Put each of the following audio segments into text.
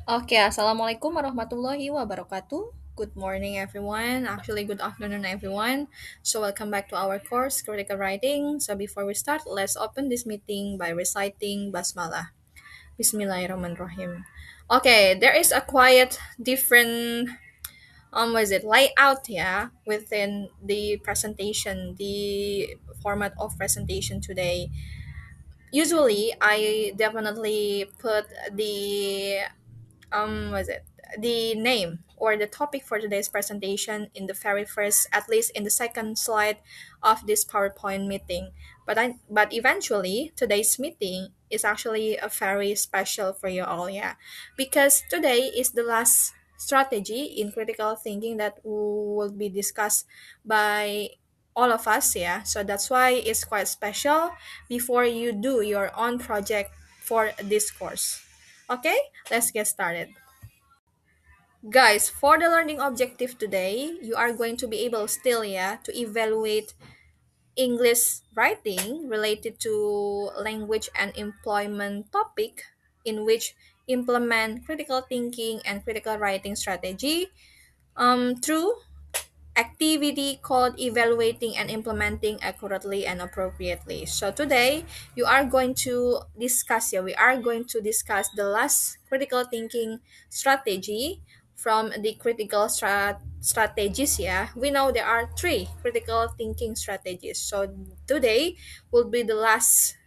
Okay, Assalamualaikum warahmatullahi wabarakatuh. Good morning, everyone. Actually, good afternoon, everyone. So, welcome back to our course, Critical Writing. So, before we start, let's open this meeting by reciting Basmalah. Bismillahirrahmanirrahim. Okay, there is a quiet, different, what is it, layout, yeah, within the presentation, the format of presentation today. Usually, I definitely put was it the name or the topic for today's presentation in the very first, at least in the second slide of this PowerPoint meeting. But eventually today's meeting is actually a very special for you all, yeah, because today is the last strategy in critical thinking that will be discussed by all of us, yeah. So that's why it's quite special before you do your own project for this course. Okay, let's get started. Guys, for the learning objective today, you are going to be able still, yeah, to evaluate English writing related to language and employment topic in which implement critical thinking and critical writing strategy through activity called evaluating and implementing accurately and appropriately. So today you are going to discuss, yeah, we are going to discuss the last critical thinking strategy from the strategies, yeah. We know there are three critical thinking strategies. So today will be the last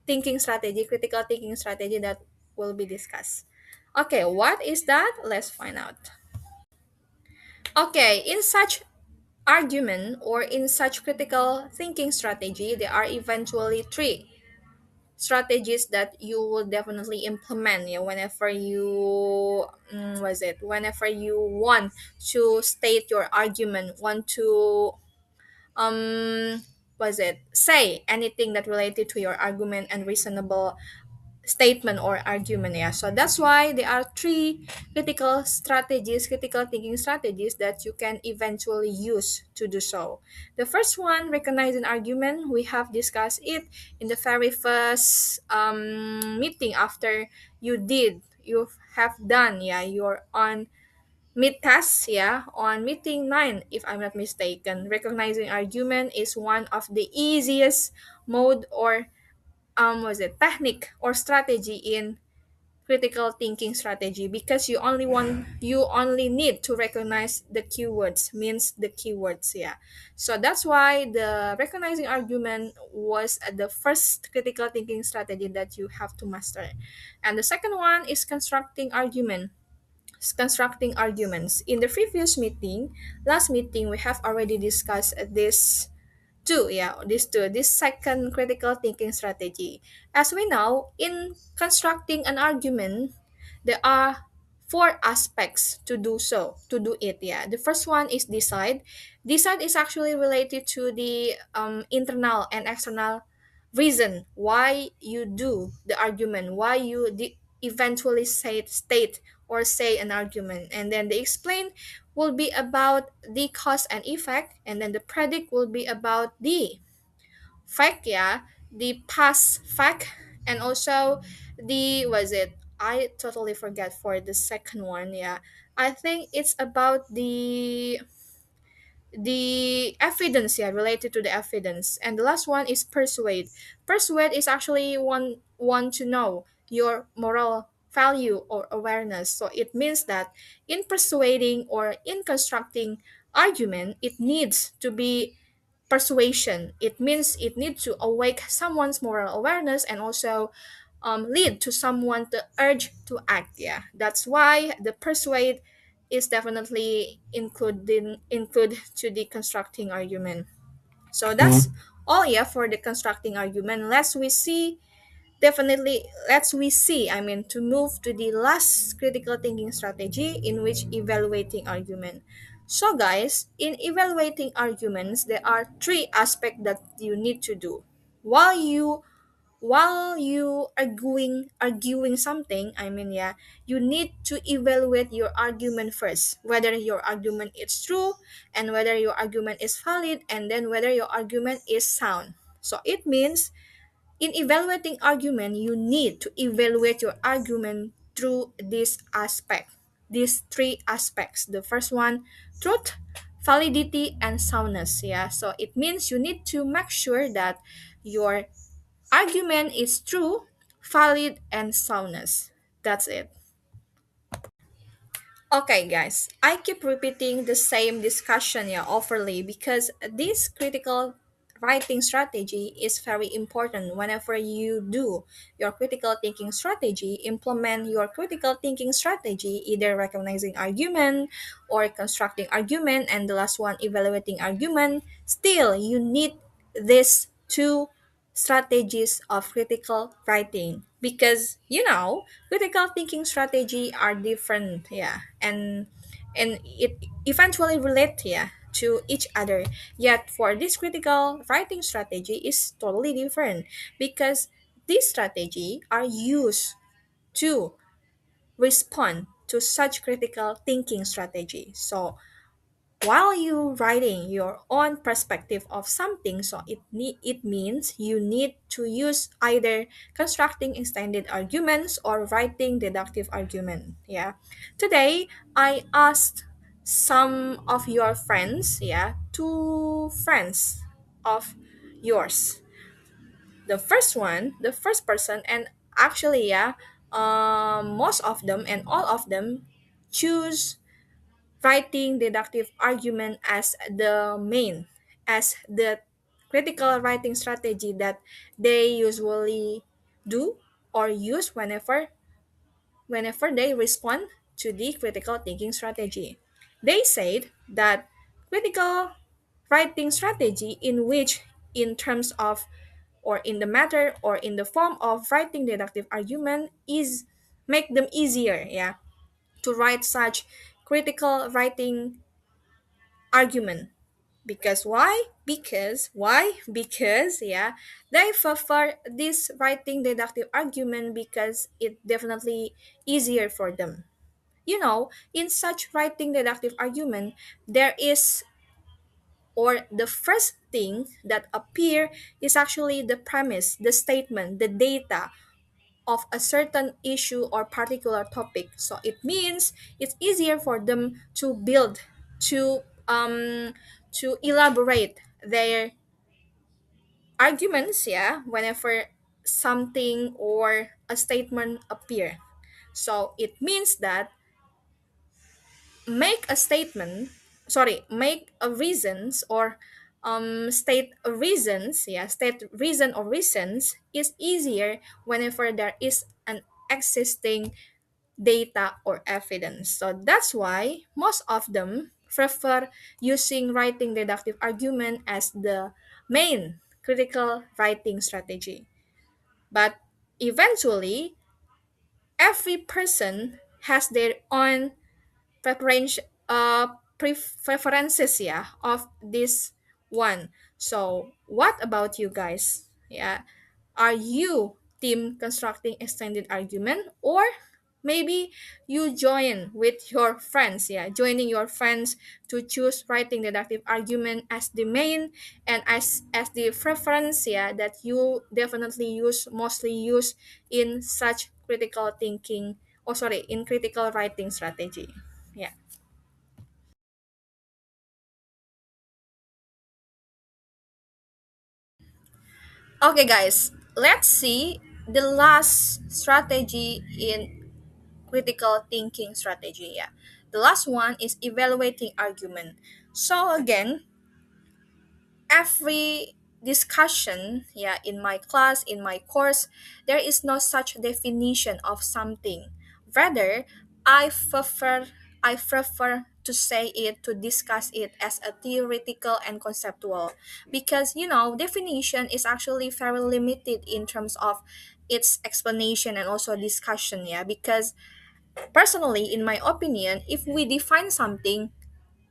critical thinking strategy that will be discussed. Okay, what is that? Let's find out. Okay, in such argument or in such critical thinking strategy, there are eventually three strategies that you will definitely implement, yeah, whenever you was it whenever you want to state your argument, want to was it say anything that related to your argument and reasonable statement or argument, yeah. So that's why there are three critical thinking strategies that you can eventually use to do so. The first one, recognize an argument. We have discussed it in the very first meeting after you have done, yeah, your on mid task, yeah, on meeting 9 if I'm not mistaken. Recognizing argument is one of the easiest mode or was it technique or strategy in critical thinking strategy, because you only need to recognize the keywords, means the keywords, yeah. So that's why the recognizing argument was the first critical thinking strategy that you have to master. And the second one is constructing arguments. In the previous meeting, last meeting, we have already discussed this second critical thinking strategy. As we know, in constructing an argument, there are four aspects to do it, yeah. The first one is decide is actually related to the internal and external reason why you do the argument, why you eventually state or say an argument. And then the explain will be about the cause and effect, and then the predict will be about the fact, yeah, the past fact. And also the was it I totally forget for the second one, yeah. I think it's about the evidence, yeah, related to the evidence. And the last one is persuade is actually want to know your moral value or awareness. So it means that in persuading or in constructing argument, it needs to be persuasion. It means it needs to awake someone's moral awareness and also lead to someone to urge to act, yeah. That's why the persuade is definitely include to the constructing argument. So that's all, yeah, for the constructing argument. Let's we see, I mean, to move to the last critical thinking strategy, in which evaluating argument. So guys, in evaluating arguments, there are three aspects that you need to do while you arguing something, I mean, yeah. You need to evaluate your argument first, whether your argument is true and whether your argument is valid, and then whether your argument is sound. So it means in evaluating argument, you need to evaluate your argument through these three aspects. The first one, truth, validity, and soundness. Yeah, so it means you need to make sure that your argument is true, valid, and soundness. That's it. Okay, guys, I keep repeating the same discussion, yeah, overly, because this critical writing strategy is very important. Whenever you do your critical thinking strategy, implement your critical thinking strategy, either recognizing argument or constructing argument, and the last one, evaluating argument. Still, you need these two strategies of critical writing, because critical thinking strategy are different, yeah, and it eventually relate, yeah, to each other. Yet for this critical writing strategy is totally different, because this strategy are used to respond to such critical thinking strategy. So while you writing your own perspective of something, so it means you need to use either constructing extended arguments or writing deductive argument. Yeah, today I asked some of your friends, yeah, two friends of yours, the first person, and actually, yeah, most of them and all of them choose writing deductive argument as the critical writing strategy that they usually do or use whenever they respond to the critical thinking strategy. They said that critical writing strategy, in which, in terms of, or in the matter, or in the form of writing deductive argument, is make them easier, yeah, to write such critical writing argument. Because why? Because yeah, they prefer this writing deductive argument because it definitely easier for them. In such writing deductive argument, there is, or the first thing that appear is actually the premise, the statement, the data of a certain issue or particular topic. So it means it's easier for them to build, to elaborate their arguments, yeah, whenever something or a statement appear. So it means that make a statement make a reasons, or state a reasons, yeah, state reason or reasons is easier whenever there is an existing data or evidence. So that's why most of them prefer using writing deductive argument as the main critical writing strategy. But eventually, every person has their own preference, preferences, yeah, of this one. So what about you guys? Yeah, are you team constructing extended argument, or maybe you join with your friends, yeah, joining your friends to choose writing deductive argument as the main, and as the preference, yeah, that you definitely mostly use in such critical thinking, or in critical writing strategy. Yeah. Okay, guys, let's see the last strategy in critical thinking strategy. Yeah, the last one is evaluating argument. So again, every discussion, yeah, in my class, in my course, there is no such definition of something. Rather, i prefer I prefer to say it, to discuss it as a theoretical and conceptual, because definition is actually very limited in terms of its explanation and also discussion, yeah, because personally, in my opinion, if we define something,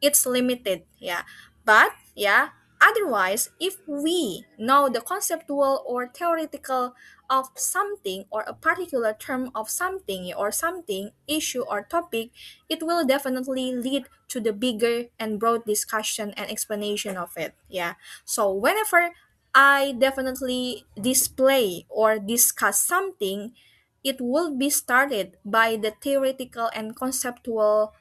it's limited, yeah, but yeah, otherwise, if we know the conceptual or theoretical of something, or a particular term of something, or something issue or topic, it will definitely lead to the bigger and broad discussion and explanation of it, yeah. So whenever I definitely display or discuss something, it will be started by the theoretical and conceptual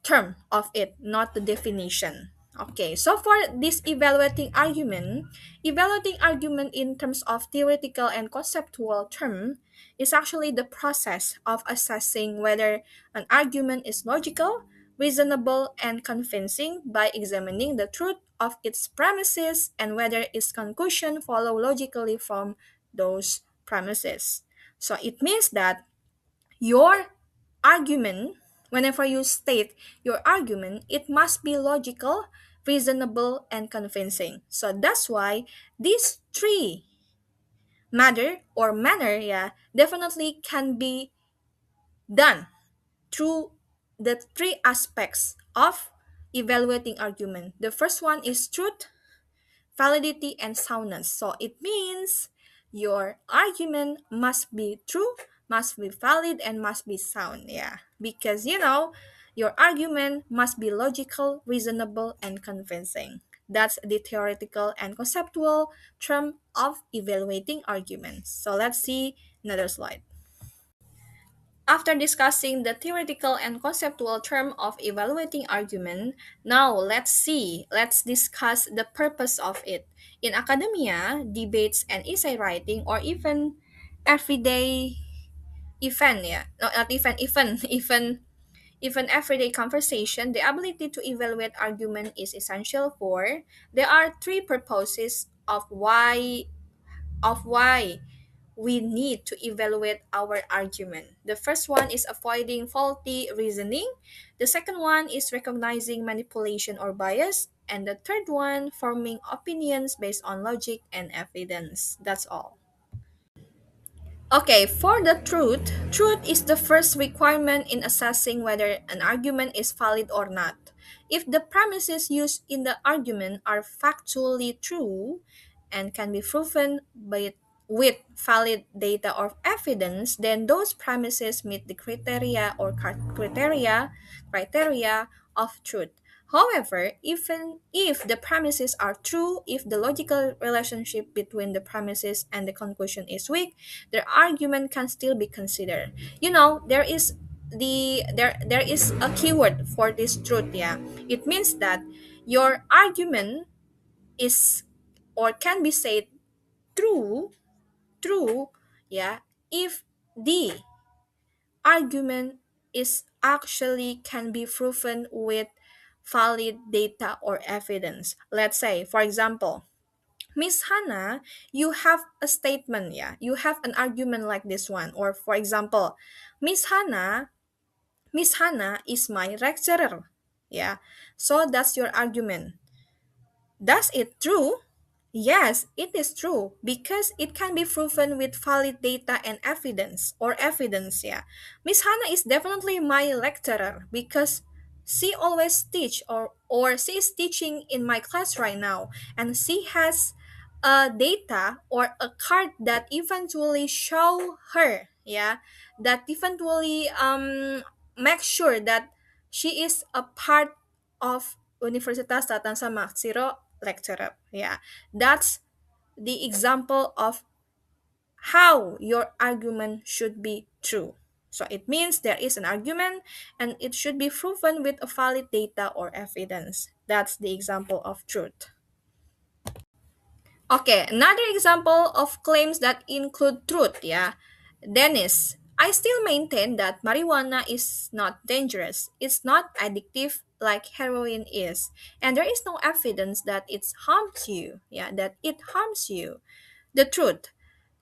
term of it, not the definition. Okay, so for this evaluating argument in terms of theoretical and conceptual term is actually the process of assessing whether an argument is logical, reasonable, and convincing by examining the truth of its premises and whether its conclusion follow logically from those premises. So it means that your argument, whenever you state your argument, it must be logical, reasonable, and convincing. So that's why these three manner, yeah, definitely can be done through the three aspects of evaluating argument. The first one is truth, validity, and soundness. So it means your argument must be true, must be valid, and must be sound. Yeah. Because, your argument must be logical, reasonable, and convincing. That's the theoretical and conceptual term of evaluating arguments. So let's see another slide. After discussing the theoretical and conceptual term of evaluating argument, now let's discuss the purpose of it. In academia, debates and essay writing or even everyday event, yeah, not even everyday conversation, the ability to evaluate argument is essential for there are three purposes of why we need to evaluate our argument. The first one is avoiding faulty reasoning. The second one is recognizing manipulation or bias. And the third one, forming opinions based on logic and evidence. That's all. Okay, for the truth is the first requirement in assessing whether an argument is valid or not. If the premises used in the argument are factually true and can be proven with valid data or evidence, then those premises meet the criteria of truth. However, even if the premises are true, if the logical relationship between the premises and the conclusion is weak, the argument can still be considered. There is a keyword for this truth, yeah. It means that your argument is or can be said true, true, yeah, if the argument is actually can be proven with valid data or evidence. Let's say, for example, Miss Hannah, you have a statement, yeah, you have an argument like this one. Or for example, Miss Hannah, Miss Hannah is my lecturer. Yeah. So that's your argument. Does it true? Yes, it is true because it can be proven with valid data and evidence, yeah. Miss Hannah is definitely my lecturer because she always teach or she is teaching in my class right now and she has a data or a card that eventually show her, yeah, that eventually make sure that she is a part of Universitas Tatang Sama Zero lecturer. Yeah, that's the example of how your argument should be true. So it means there is an argument and it should be proven with a valid data or evidence. That's the example of truth. Okay, another example of claims that include truth, yeah. Dennis, I still maintain that marijuana is not dangerous. It's not addictive like heroin is. And there is no evidence that it harms you. Yeah, that it harms you. The truth.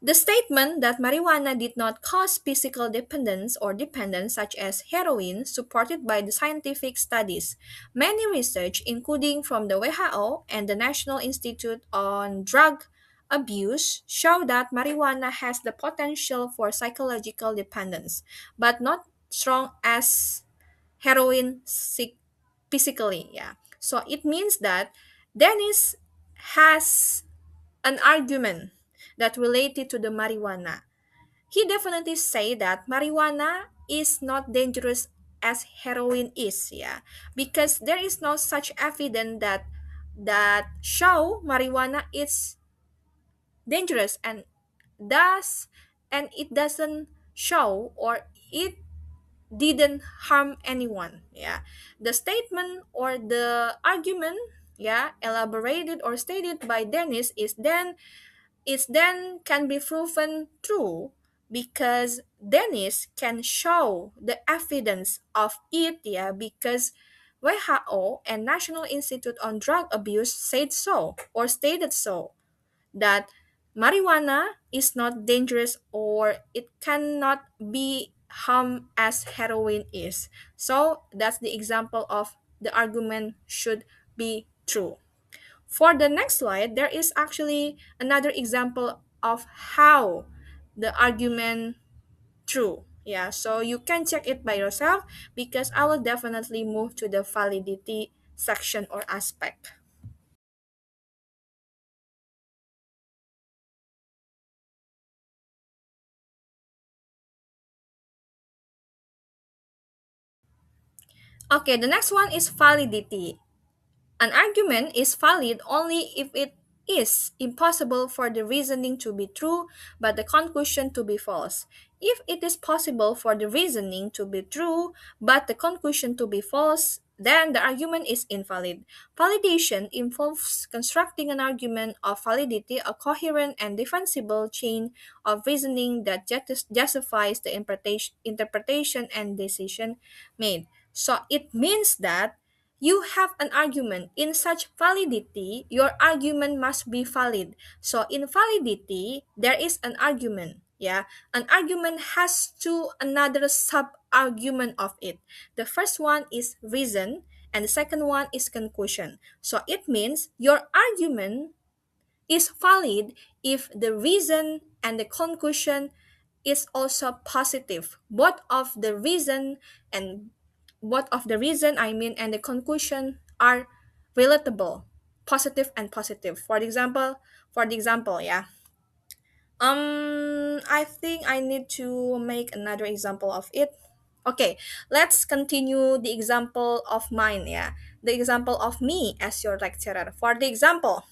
The statement that marijuana did not cause physical dependence or dependence, such as heroin, supported by the scientific studies. Many research, including from the WHO and the National Institute on Drug Abuse, show that marijuana has the potential for psychological dependence, but not strong as heroin physically. Yeah. So it means that Dennis has an argument that related to the marijuana. He definitely say that marijuana is not dangerous as heroin is, yeah, because there is no such evidence that show marijuana is dangerous and does and it doesn't show or it didn't harm anyone. Yeah, the statement or the argument, yeah, elaborated or stated by Dennis is then can be proven true because Dennis can show the evidence of it, yeah, because WHO and National Institute on Drug Abuse said so or stated so, that marijuana is not dangerous or it cannot be harm as heroin is. So that's the example of the argument should be true. For the next slide, there is actually another example of how the argument true. Yeah, so you can check it by yourself because I will definitely move to the validity section or aspect. Okay, the next one is validity. An argument is valid only if it is impossible for the reasoning to be true but the conclusion to be false. If it is possible for the reasoning to be true but the conclusion to be false, then the argument is invalid. Validation involves constructing an argument of validity, a coherent and defensible chain of reasoning that justifies the interpretation and decision made. So it means that you have an argument. In such validity, your argument must be valid. So in validity, there is an argument. Yeah, an argument has two another sub argument of it. The first one is reason, and the second one is conclusion. So it means your argument is valid if the reason and the conclusion is also positive. Both of the reason and and the conclusion are relatable, positive and positive. For the example, yeah. I think I need to make another example of it. Okay, let's continue the example of mine, yeah. The example of me as your lecturer. For the example,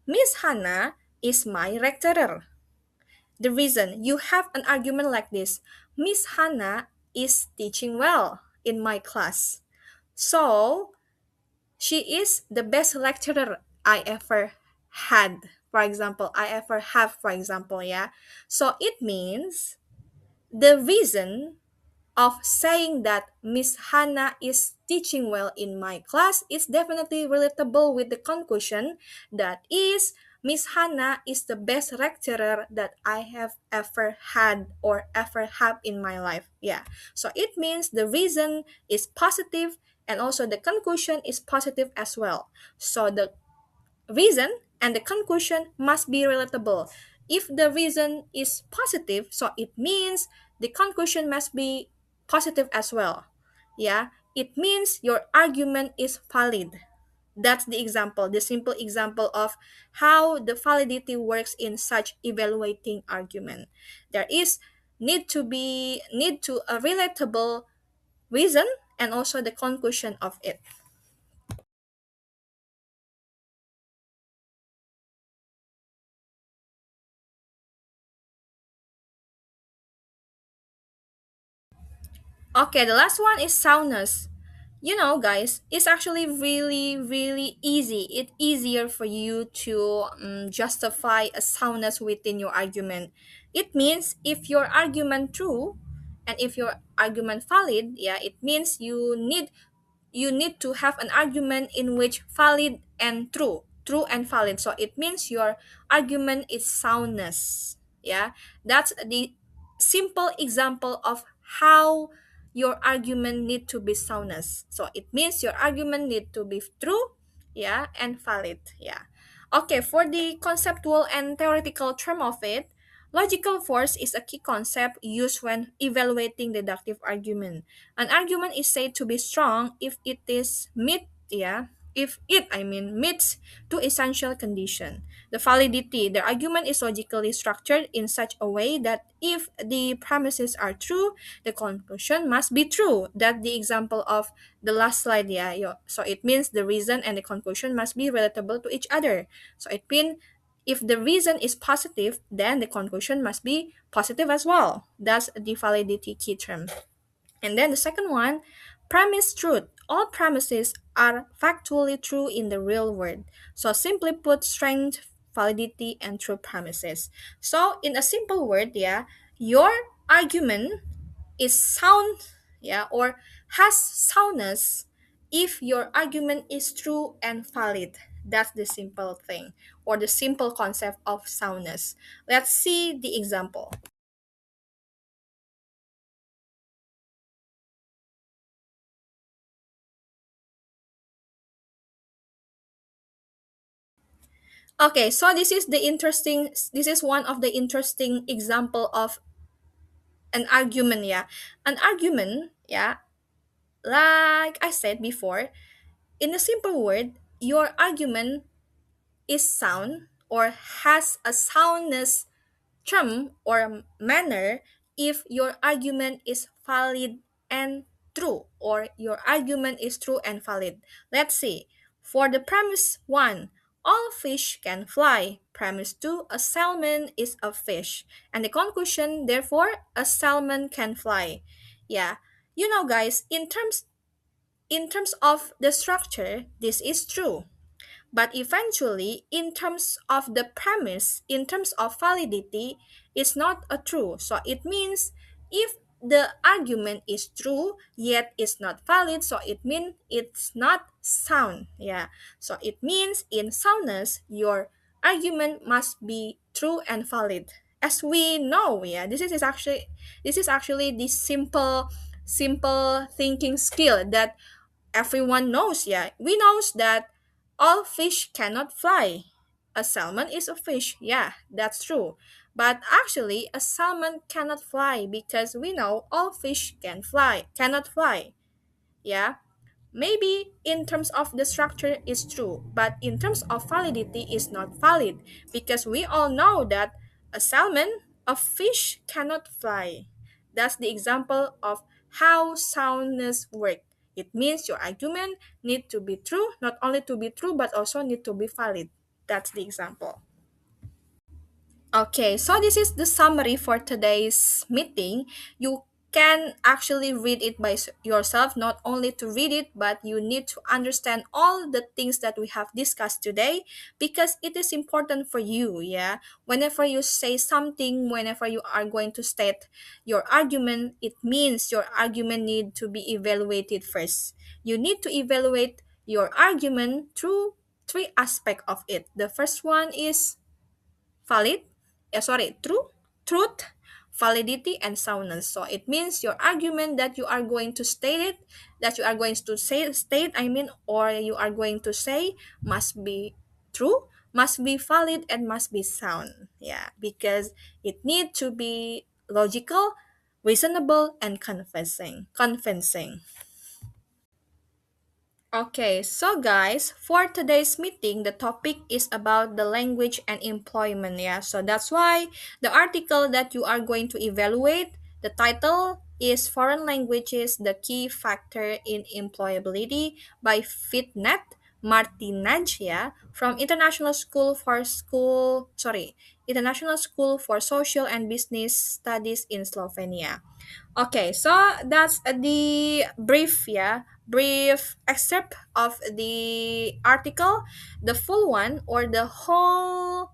Miss Hannah is my lecturer. The reason you have an argument like this, Miss Hannah is teaching well in my class. So, she is the best lecturer I ever had. For example, I ever have, for example, yeah. So, it means the reason of saying that Miss Hannah is teaching well in my class is definitely relatable with the conclusion that is Miss Hannah is the best lecturer that I have ever had or ever have in my life. Yeah. So it means the reason is positive and also the conclusion is positive as well. So the reason and the conclusion must be relatable. If the reason is positive, so it means the conclusion must be positive as well. Yeah, it means your argument is valid. That's the example, the simple example of how the validity works in such evaluating argument. There is need to a relatable reason and also the conclusion of it. Okay, the last one is soundness. You know, guys, it's actually really, really easy. It's easier for you to justify a soundness within your argument. It means if your argument true and if your argument valid, yeah, it means you need to have an argument in which valid and true and valid. So it means your argument is soundness. Yeah, that's the simple example of how your argument need to be soundness. So it means your argument need to be true, yeah, and valid. Yeah. Okay, for the conceptual and theoretical term of it, logical force is a key concept used when evaluating deductive argument. An argument is said to be strong if it is meets two essential conditions. The validity. The argument is logically structured in such a way that if the premises are true, the conclusion must be true. That's the example of the last slide, So it means the reason and the conclusion must be relatable to each other. So If the reason is positive, then the conclusion must be positive as well. That's the validity key term. And then the second one, premise truth. All premises are factually true in the real world. So simply put, strength, validity, and true premises. So in a simple word, yeah, your argument is sound, yeah, or has soundness if your argument is true and valid. That's the simple thing, or the simple concept of soundness. Let's see the example. Okay, so this is one of the interesting example of an argument, yeah. An argument, yeah, like I said before, in a simple word, your argument is sound or has a soundness term or manner if your argument is valid and true, or your argument is true and valid. Let's see. For the premise 1, all fish can fly. Premise 2, a salmon is a fish. And the conclusion, therefore, a salmon can fly. Yeah. You know guys, in terms of the structure, this is true. But eventually, in terms of the premise, in terms of validity, it's not a true. So it means if the argument is true yet it's not valid, so it means it's not sound. Yeah. So it means in soundness, your argument must be true and valid. As we know, yeah, this is actually the simple thinking skill that everyone knows. Yeah, we knows that all fish cannot fly. A salmon is a fish. Yeah, that's true. But actually, a salmon cannot fly because we know all fish cannot fly. Yeah. Maybe in terms of the structure is true, but in terms of validity is not valid because we all know that a salmon, a fish cannot fly. That's the example of how soundness works. It means your argument need to be true, not only to be true but also need to be valid. That's the example. Okay, so this is the summary for today's meeting. You can actually read it by yourself, not only to read it, but you need to understand all the things that we have discussed today because it is important for you. Yeah, whenever you say something, whenever you are going to state your argument, it means your argument need to be evaluated first. You need to evaluate your argument through three aspects of it. The first one is valid true, truth, validity, and soundness. So it means your argument that you are going to state it, that you are going to say state I mean or you are going to say must be true, must be valid, and must be sound. Yeah, because it need to be logical, reasonable, and convincing. Okay, so guys, for today's meeting, the topic is about the language and employment. Yeah, so that's why the article that you are going to evaluate, the title is Foreign Languages, the Key Factor in Employability by Fitnet Martinaj, yeah, from International School for Social and Business Studies in Slovenia. Okay, so that's brief excerpt of the article. The full one or the whole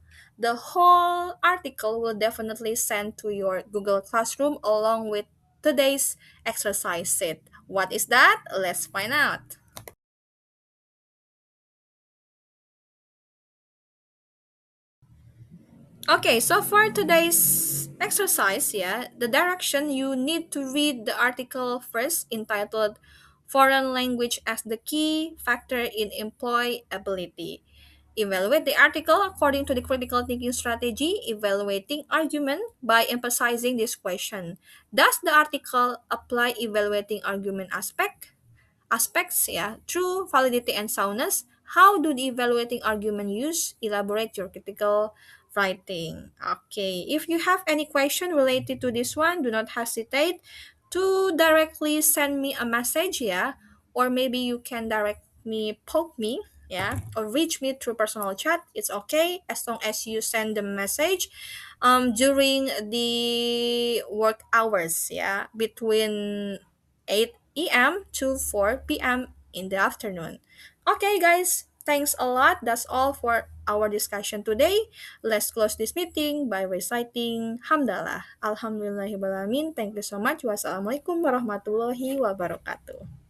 article will definitely send to your Google Classroom along with today's exercise set. What is that? Let's find out. Okay, so for today's exercise, yeah, the direction you need to read the article first entitled Foreign Language as the Key Factor in Employability. Evaluate the article according to the critical thinking strategy, evaluating argument by emphasizing this question. Does the article apply evaluating argument aspects, yeah, true, validity, and soundness? How do the evaluating argument use? Elaborate your critical writing. Okay, if you have any question related to this one, do not hesitate to directly send me a message, yeah, or maybe you can direct me, poke me yeah, or reach me through personal chat. It's okay as long as you send the message during the work hours, yeah, between 8 a.m. to 4 p.m. in the afternoon. Okay, guys, thanks a lot. That's all for our discussion today. Let's close this meeting by reciting Hamdalah. Alhamdulillahirrahmanirrahim. Thank you so much. Wassalamualaikum warahmatullahi wabarakatuh.